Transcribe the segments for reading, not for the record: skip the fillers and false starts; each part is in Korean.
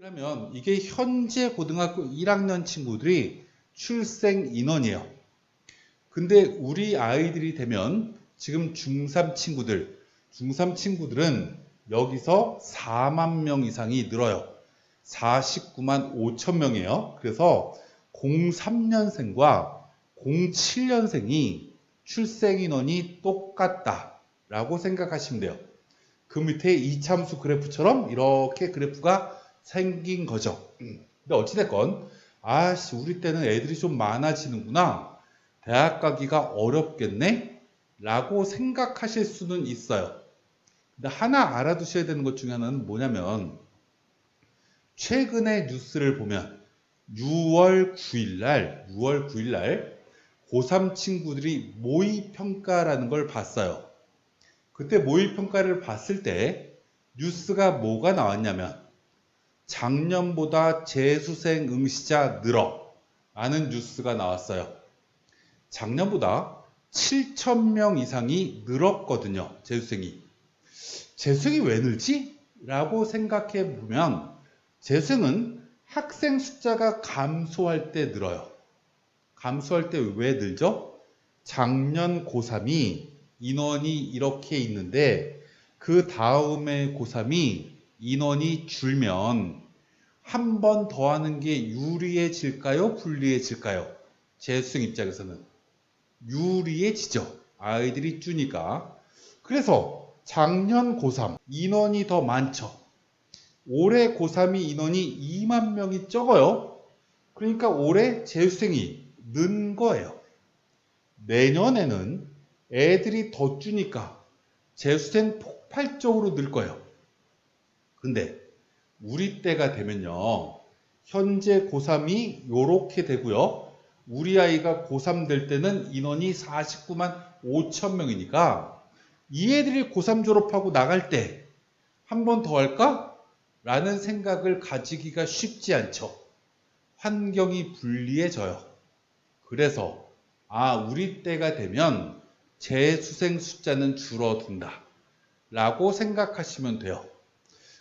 그러면 이게 현재 고등학교 1학년 친구들이 출생 인원이에요. 근데 우리 아이들이 되면 지금 중3 친구들은 여기서 4만 명 이상이 늘어요. 49만 5천 명이에요. 그래서 03년생과 07년생이 출생 인원이 똑같다라고 생각하시면 돼요. 그 밑에 이참수 그래프처럼 이렇게 그래프가 생긴 거죠. 근데 어찌됐건 우리 때는 애들이 좀 많아지는구나. 대학 가기가 어렵겠네? 라고 생각하실 수는 있어요. 근데 하나 알아두셔야 되는 것 중에 하나는 뭐냐면 최근에 뉴스를 보면 6월 9일 날 고3 친구들이 모의평가라는 걸 봤어요. 그때 모의평가를 봤을 때 뉴스가 뭐가 나왔냐면 작년보다 재수생 응시자 늘어 라는 뉴스가 나왔어요. 작년보다 7,000명 이상이 늘었거든요. 재수생이 왜 늘지? 라고 생각해 보면 재수생은 학생 숫자가 감소할 때 늘어요. 감소할 때 왜 늘죠? 작년 고3이 인원이 이렇게 있는데 그 다음에 고3이 인원이 줄면 한 번 더 하는 게 유리해질까요? 불리해질까요? 재수생 입장에서는 유리해지죠. 아이들이 주니까. 그래서 작년 고3 인원이 더 많죠. 올해 고3이 인원이 2만 명이 적어요. 그러니까 올해 재수생이 는 거예요. 내년에는 애들이 더 주니까 재수생 폭발적으로 늘 거예요. 근데 우리 때가 되면요. 현재 고3이 요렇게 되고요. 우리 아이가 고3 될 때는 인원이 49만 5천 명이니까 이 애들이 고3 졸업하고 나갈 때 한 번 더 할까? 라는 생각을 가지기가 쉽지 않죠. 환경이 불리해져요. 그래서 우리 때가 되면 재수생 숫자는 줄어든다 라고 생각하시면 돼요.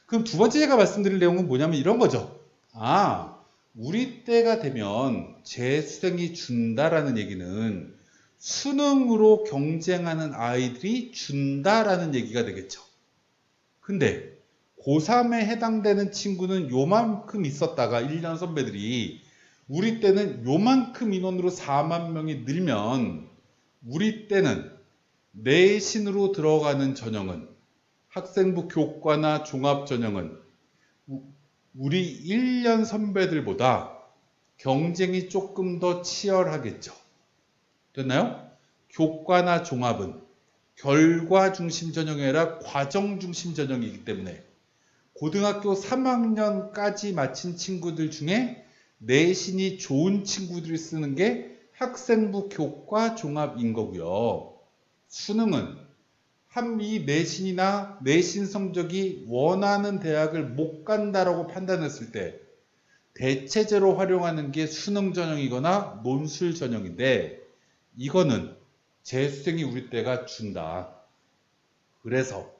그럼 두 번째 제가 말씀드릴 내용은 뭐냐면 이런 거죠. 우리 때가 되면 재수생이 준다라는 얘기는 수능으로 경쟁하는 아이들이 준다라는 얘기가 되겠죠. 근데 고3에 해당되는 친구는 요만큼 있었다가 1년 선배들이 우리 때는 요만큼 인원으로 4만 명이 늘면 우리 때는 내신으로 들어가는 전형은 학생부 교과나 종합 전형은 우리 1년 선배들보다 경쟁이 조금 더 치열하겠죠. 됐나요? 교과나 종합은 결과 중심 전형이 아니라 과정 중심 전형이기 때문에 고등학교 3학년까지 마친 친구들 중에 내신이 좋은 친구들이 쓰는 게 학생부 교과 종합인 거고요. 수능은 이 내신이나 내신 성적이 원하는 대학을 못 간다라고 판단했을 때 대체제로 활용하는 게 수능 전형이거나 논술 전형인데 이거는 재수생이 우리 때가 준다. 그래서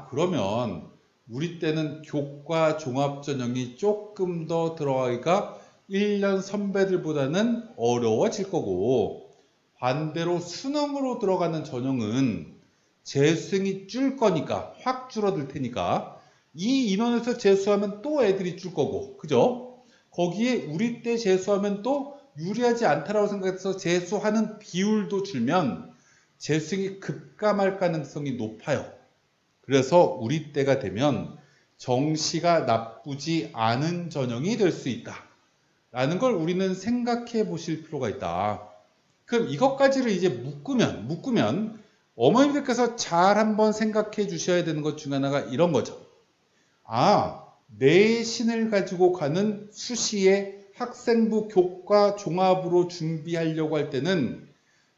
그러면 우리 때는 교과 종합 전형이 조금 더 들어가기가 1년 선배들보다는 어려워질 거고 반대로 수능으로 들어가는 전형은 재수생이 줄 거니까 확 줄어들 테니까 이 인원에서 재수하면 또 애들이 줄 거고 그죠? 거기에 우리 때 재수하면 또 유리하지 않다라고 생각해서 재수하는 비율도 줄면 재수생이 급감할 가능성이 높아요. 그래서 우리 때가 되면 정시가 나쁘지 않은 전형이 될 수 있다 라는 걸 우리는 생각해 보실 필요가 있다. 그럼 이것까지를 이제 묶으면 어머님들께서 잘 한번 생각해 주셔야 되는 것 중 하나가 이런 거죠. 내신을 가지고 가는 수시에 학생부 교과 종합으로 준비하려고 할 때는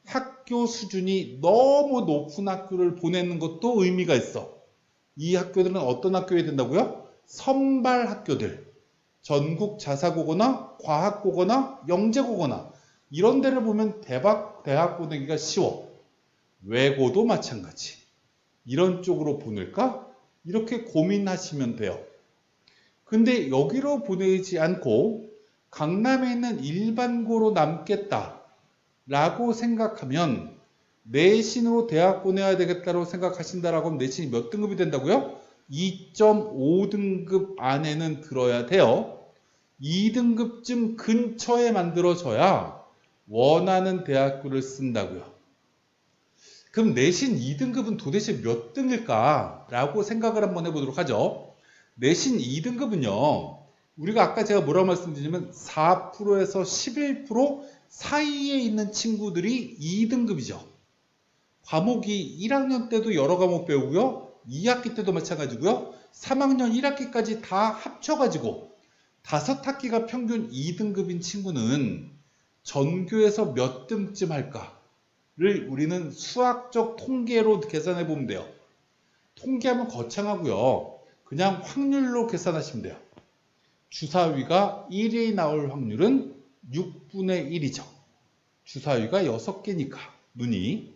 학교 수준이 너무 높은 학교를 보내는 것도 의미가 있어. 이 학교들은 어떤 학교에 된다고요? 선발 학교들. 전국 자사고거나 과학고거나 영재고거나 이런 데를 보면 대학 보내기가 쉬워. 외고도 마찬가지. 이런 쪽으로 보낼까? 이렇게 고민하시면 돼요. 근데 여기로 보내지 않고 강남에 있는 일반고로 남겠다 라고 생각하면 내신으로 대학 보내야 되겠다고 생각하신다라고 하면 내신이 몇 등급이 된다고요? 2.5등급 안에는 들어야 돼요. 2등급쯤 근처에 만들어져야 원하는 대학교를 쓴다고요. 그럼 내신 2등급은 도대체 몇 등일까? 라고 생각을 한번 해보도록 하죠. 내신 2등급은요. 우리가 아까 제가 뭐라고 말씀드리냐면 4%에서 11% 사이에 있는 친구들이 2등급이죠. 과목이 1학년 때도 여러 과목 배우고요. 2학기 때도 마찬가지고요. 3학년 1학기까지 다 합쳐가지고 5학기가 평균 2등급인 친구는 전교에서 몇 등쯤 할까를 우리는 수학적 통계로 계산해 보면 돼요. 통계하면 거창하고요. 그냥 확률로 계산하시면 돼요. 주사위가 1이 나올 확률은 6분의 1이죠. 주사위가 6개니까 눈이.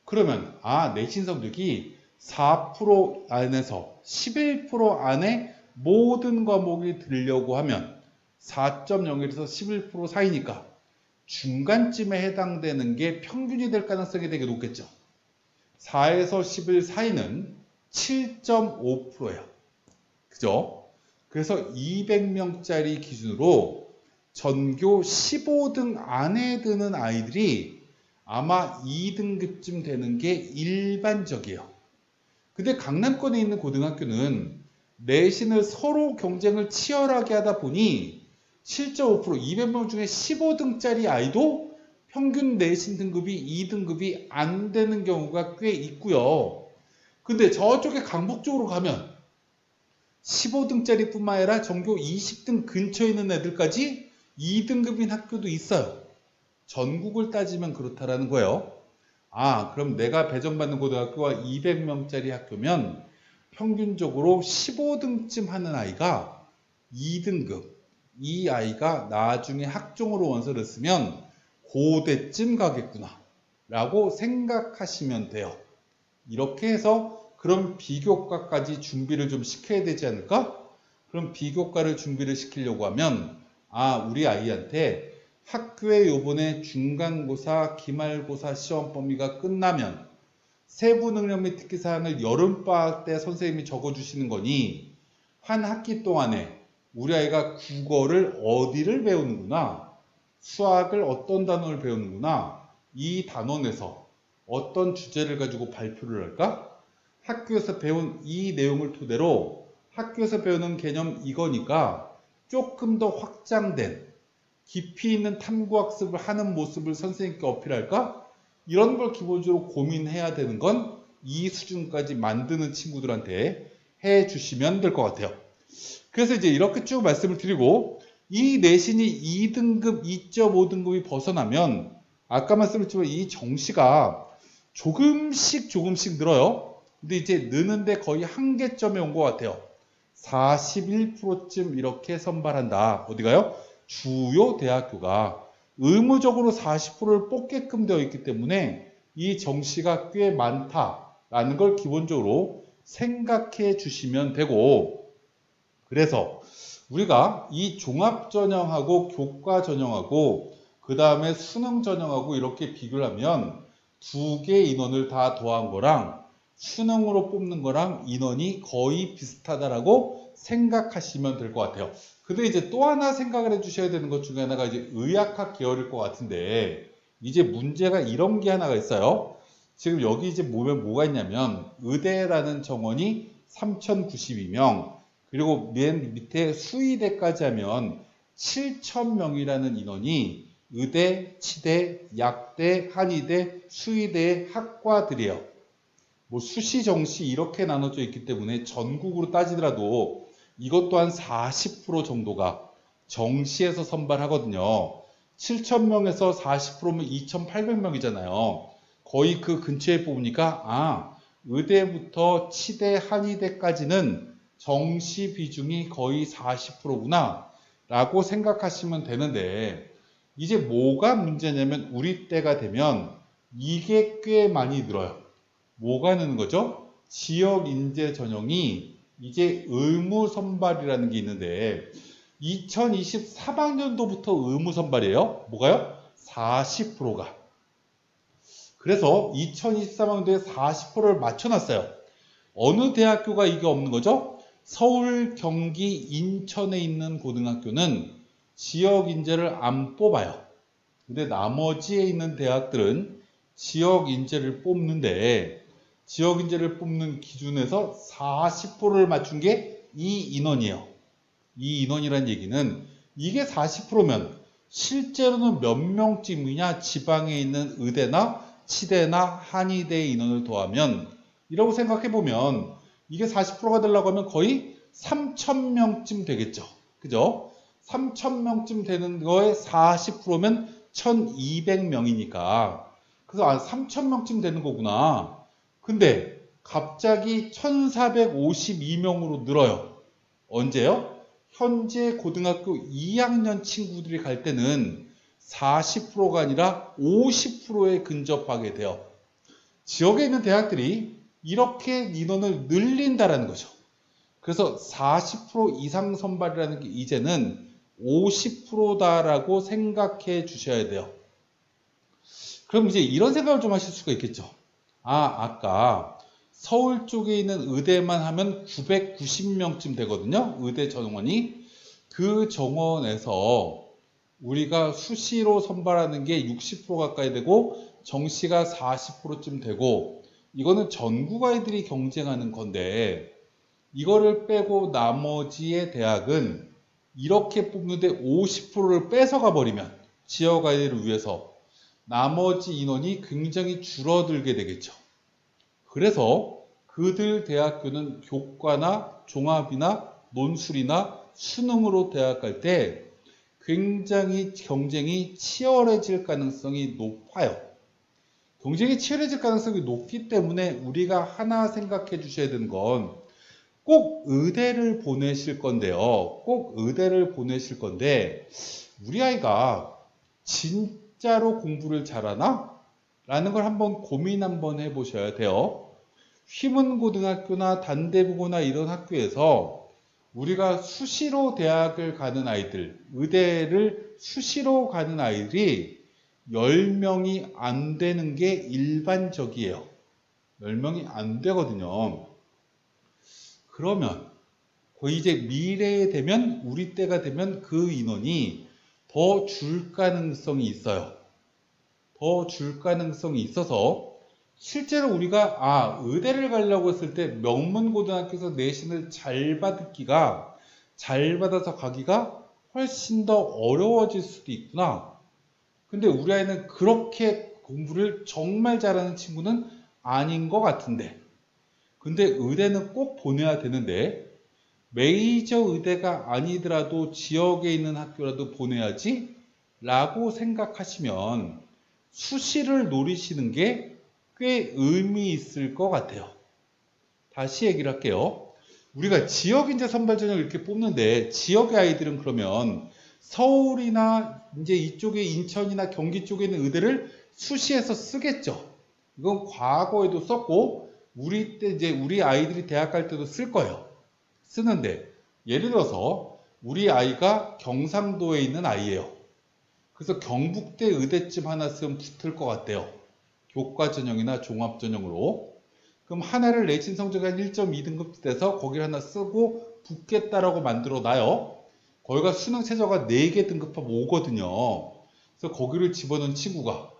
그러면 내신 성적이 4% 안에서 11% 안에 모든 과목이 들려고 하면 4.01에서 11% 사이니까 중간쯤에 해당되는 게 평균이 될 가능성이 되게 높겠죠. 4에서 11 사이는 7.5%예요. 그죠? 그래서 200명짜리 기준으로 전교 15등 안에 드는 아이들이 아마 2등급쯤 되는 게 일반적이에요. 근데 강남권에 있는 고등학교는 내신을 서로 경쟁을 치열하게 하다 보니 7.5% 200명 중에 15등짜리 아이도 평균 내신 등급이 2등급이 안 되는 경우가 꽤 있고요. 근데 저쪽에 강북 쪽으로 가면 15등짜리 뿐만 아니라 전교 20등 근처에 있는 애들까지 2등급인 학교도 있어요. 전국을 따지면 그렇다라는 거예요. 그럼 내가 배정받는 고등학교가 200명짜리 학교면 평균적으로 15등쯤 하는 아이가 2등급. 이 아이가 나중에 학종으로 원서를 쓰면 고대쯤 가겠구나 라고 생각하시면 돼요. 이렇게 해서 그럼 비교과까지 준비를 좀 시켜야 되지 않을까? 그럼 비교과를 준비를 시키려고 하면 우리 아이한테 학교에 요번에 중간고사, 기말고사 시험 범위가 끝나면 세부능력 및 특기사항을 여름방학 때 선생님이 적어주시는 거니 한 학기 동안에 우리 아이가 국어를 어디를 배우는구나, 수학을 어떤 단어를 배우는구나, 이 단원에서 어떤 주제를 가지고 발표를 할까? 학교에서 배운 이 내용을 토대로 학교에서 배우는 개념 이거니까 조금 더 확장된 깊이 있는 탐구학습을 하는 모습을 선생님께 어필할까? 이런 걸 기본적으로 고민해야 되는 건 이 수준까지 만드는 친구들한테 해 주시면 될 것 같아요. 그래서 이제 이렇게 쭉 말씀을 드리고 이 내신이 2등급, 2.5등급이 벗어나면 아까 말씀드렸지만 이 정시가 조금씩 늘어요. 근데 이제 느는데 거의 한계점에 온 것 같아요. 41%쯤 이렇게 선발한다. 어디가요? 주요 대학교가 의무적으로 40%를 뽑게끔 되어 있기 때문에 이 정시가 꽤 많다라는 걸 기본적으로 생각해 주시면 되고, 그래서 우리가 이 종합 전형하고 교과 전형하고 그 다음에 수능 전형하고 이렇게 비교를 하면 두 개의 인원을 다 더한 거랑 수능으로 뽑는 거랑 인원이 거의 비슷하다라고 생각하시면 될 것 같아요. 근데 이제 또 하나 생각을 해주셔야 되는 것 중에 하나가 이제 의학학 계열일 것 같은데, 이제 문제가 이런 게 하나가 있어요. 지금 여기 이제 보면 뭐가 있냐면 의대라는 정원이 3,092명, 그리고 맨 밑에 수의대까지 하면 7,000명이라는 인원이 의대, 치대, 약대, 한의대, 수의대의 학과들이에요. 뭐 수시, 정시 이렇게 나눠져 있기 때문에 전국으로 따지더라도 이것 또한 40% 정도가 정시에서 선발하거든요. 7,000명에서 40%면 2,800명이잖아요. 거의 그 근처에 뽑으니까 의대부터 치대, 한의대까지는 정시 비중이 거의 40%구나 라고 생각하시면 되는데, 이제 뭐가 문제냐면 우리 때가 되면 이게 꽤 많이 늘어요. 뭐가 느는 거죠? 지역 인재 전형이 이제 의무 선발이라는 게 있는데 2024학년도부터 의무 선발이에요. 뭐가요? 40%가. 그래서 2023학년도에 40%를 맞춰놨어요. 어느 대학교가 이게 없는 거죠? 서울, 경기, 인천에 있는 고등학교는 지역 인재를 안 뽑아요. 근데 나머지에 있는 대학들은 지역 인재를 뽑는데 지역 인재를 뽑는 기준에서 40%를 맞춘 게 이 인원이에요. 이 인원이란 얘기는 이게 40%면 실제로는 몇 명쯤이냐? 지방에 있는 의대나 치대나 한의대 인원을 더하면 이라고 생각해 보면 이게 40%가 되려고 하면 거의 3,000명쯤 되겠죠. 그죠? 3,000명쯤 되는 거에 40%면 1,200명이니까 그래서 3,000명쯤 되는 거구나. 근데 갑자기 1,452명으로 늘어요. 언제요? 현재 고등학교 2학년 친구들이 갈 때는 40%가 아니라 50%에 근접하게 돼요. 지역에 있는 대학들이 이렇게 인원을 늘린다라는 거죠. 그래서 40% 이상 선발이라는 게 이제는 50%다라고 생각해 주셔야 돼요. 그럼 이제 이런 생각을 좀 하실 수가 있겠죠. 아까 서울 쪽에 있는 의대만 하면 990명쯤 되거든요. 의대 정원이. 그 정원에서 우리가 수시로 선발하는 게 60% 가까이 되고 정시가 40%쯤 되고 이거는 전국 아이들이 경쟁하는 건데 이거를 빼고 나머지의 대학은 이렇게 뽑는데 50%를 뺏어가 버리면 지역 아이들을 위해서 나머지 인원이 굉장히 줄어들게 되겠죠. 그래서 그들 대학교는 교과나 종합이나 논술이나 수능으로 대학 갈 때 굉장히 경쟁이 치열해질 가능성이 높아요. 경쟁이 치열해질 가능성이 높기 때문에 우리가 하나 생각해 주셔야 되는 건 꼭 의대를 보내실 건데요. 꼭 의대를 보내실 건데 우리 아이가 진짜로 공부를 잘하나? 라는 걸 한번 고민 한번 해보셔야 돼요. 휘문고등학교나 단대부고나 이런 학교에서 우리가 수시로 대학을 가는 아이들, 의대를 수시로 가는 아이들이 10명이 안 되는 게 일반적이에요. 10명이 안 되거든요. 그러면 이제 미래에 되면 우리 때가 되면 그 인원이 더 줄 가능성이 있어요. 더 줄 가능성이 있어서 실제로 우리가 의대를 가려고 했을 때 명문고등학교에서 내신을 잘 받아서 가기가 훨씬 더 어려워질 수도 있구나. 근데 우리 아이는 그렇게 공부를 정말 잘하는 친구는 아닌 것 같은데 근데 의대는 꼭 보내야 되는데 메이저 의대가 아니더라도 지역에 있는 학교라도 보내야지 라고 생각하시면 수시를 노리시는 게 꽤 의미 있을 것 같아요. 다시 얘기를 할게요. 우리가 지역인재 선발 전형을 이렇게 뽑는데 지역의 아이들은 그러면 서울이나 이제 이쪽에 인천이나 경기 쪽에 있는 의대를 수시에서 쓰겠죠. 이건 과거에도 썼고 우리 때 이제 우리 아이들이 대학 갈 때도 쓸 거예요. 쓰는데 예를 들어서 우리 아이가 경상도에 있는 아이예요. 그래서 경북대 의대쯤 하나 쓰면 붙을 것 같대요. 교과 전형이나 종합 전형으로. 그럼 하나를 내신 성적이 한 1.2등급 돼서 거기를 하나 쓰고 붙겠다라고 만들어 놔요. 거기가 수능 최저가 4개 등급하면 오거든요. 그래서 거기를 집어넣은 친구가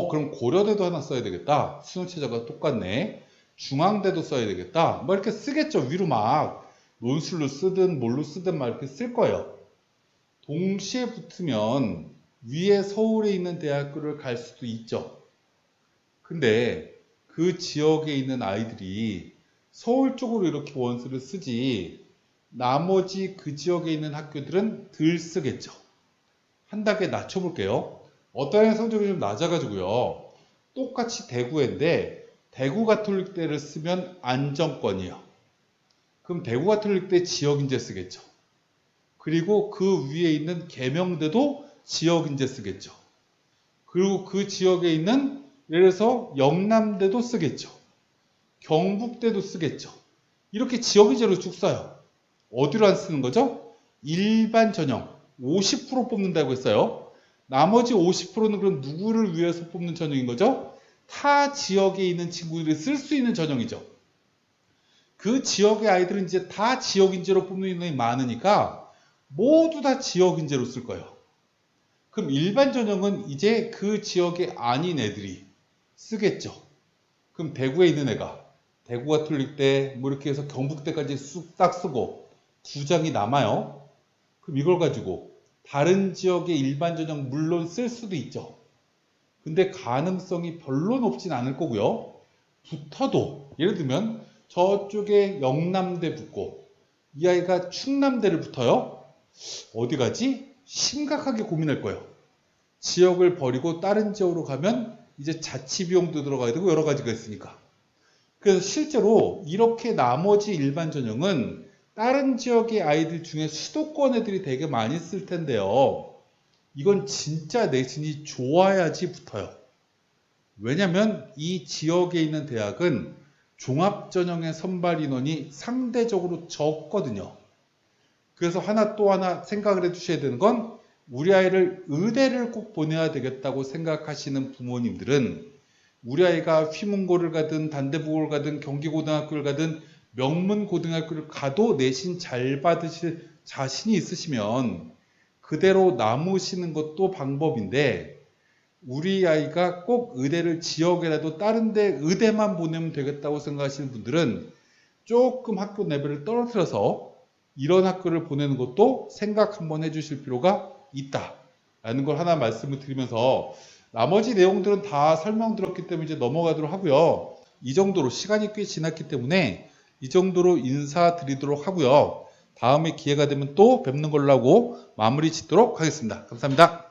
그럼 고려대도 하나 써야 되겠다. 수능 최저가 똑같네. 중앙대도 써야 되겠다. 뭐 이렇게 쓰겠죠. 위로 막 논술로 쓰든 뭘로 쓰든 막 이렇게 쓸 거예요. 동시에 붙으면 위에 서울에 있는 대학교를 갈 수도 있죠. 근데 그 지역에 있는 아이들이 서울 쪽으로 이렇게 원서를 쓰지 나머지 그 지역에 있는 학교들은 덜 쓰겠죠. 한 단계 낮춰볼게요. 어떤 학생 성적이 좀 낮아가지고요. 똑같이 대구인데 대구 가톨릭대를 쓰면 안정권이에요. 그럼 대구 가톨릭대 지역인재 쓰겠죠. 그리고 그 위에 있는 계명대도 지역인재 쓰겠죠. 그리고 그 지역에 있는 예를 들어서 영남대도 쓰겠죠. 경북대도 쓰겠죠. 이렇게 지역인재로 쭉 써요. 어디로 안 쓰는 거죠? 일반 전형 50% 뽑는다고 했어요. 나머지 50%는 그럼 누구를 위해서 뽑는 전형인 거죠? 타 지역에 있는 친구들이 쓸 수 있는 전형이죠. 그 지역의 아이들은 이제 다 지역인재로 뽑는 인원이 많으니까 모두 다 지역인재로 쓸 거예요. 그럼 일반 전형은 이제 그 지역에 아닌 애들이 쓰겠죠. 그럼 대구에 있는 애가 대구 가톨릭 대 뭐 이렇게 해서 경북대까지 쑥딱 쓰고 2장이 남아요. 그럼 이걸 가지고 다른 지역의 일반 전형 물론 쓸 수도 있죠. 근데 가능성이 별로 높진 않을 거고요. 붙어도 예를 들면 저쪽에 영남대 붙고 이 아이가 충남대를 붙어요. 어디 가지? 심각하게 고민할 거예요. 지역을 버리고 다른 지역으로 가면 이제 자치 비용도 들어가야 되고 여러 가지가 있으니까. 그래서 실제로 이렇게 나머지 일반 전형은 다른 지역의 아이들 중에 수도권 애들이 되게 많이 쓸 텐데요. 이건 진짜 내신이 좋아야지 붙어요. 왜냐면 이 지역에 있는 대학은 종합전형의 선발 인원이 상대적으로 적거든요. 그래서 또 하나 생각을 해주셔야 되는 건 우리 아이를 의대를 꼭 보내야 되겠다고 생각하시는 부모님들은 우리 아이가 휘문고를 가든 단대부고를 가든 경기고등학교를 가든 명문고등학교를 가도 내신 잘 받으실 자신이 있으시면 그대로 남으시는 것도 방법인데 우리 아이가 꼭 의대를 지역에라도 다른 데 의대만 보내면 되겠다고 생각하시는 분들은 조금 학교 레벨을 떨어뜨려서 이런 학교를 보내는 것도 생각 한번 해주실 필요가 있다라는 걸 하나 말씀을 드리면서 나머지 내용들은 다 설명드렸기 때문에 이제 넘어가도록 하고요. 이 정도로 시간이 꽤 지났기 때문에 이 정도로 인사드리도록 하고요. 다음에 기회가 되면 또 뵙는 걸로 하고 마무리 짓도록 하겠습니다. 감사합니다.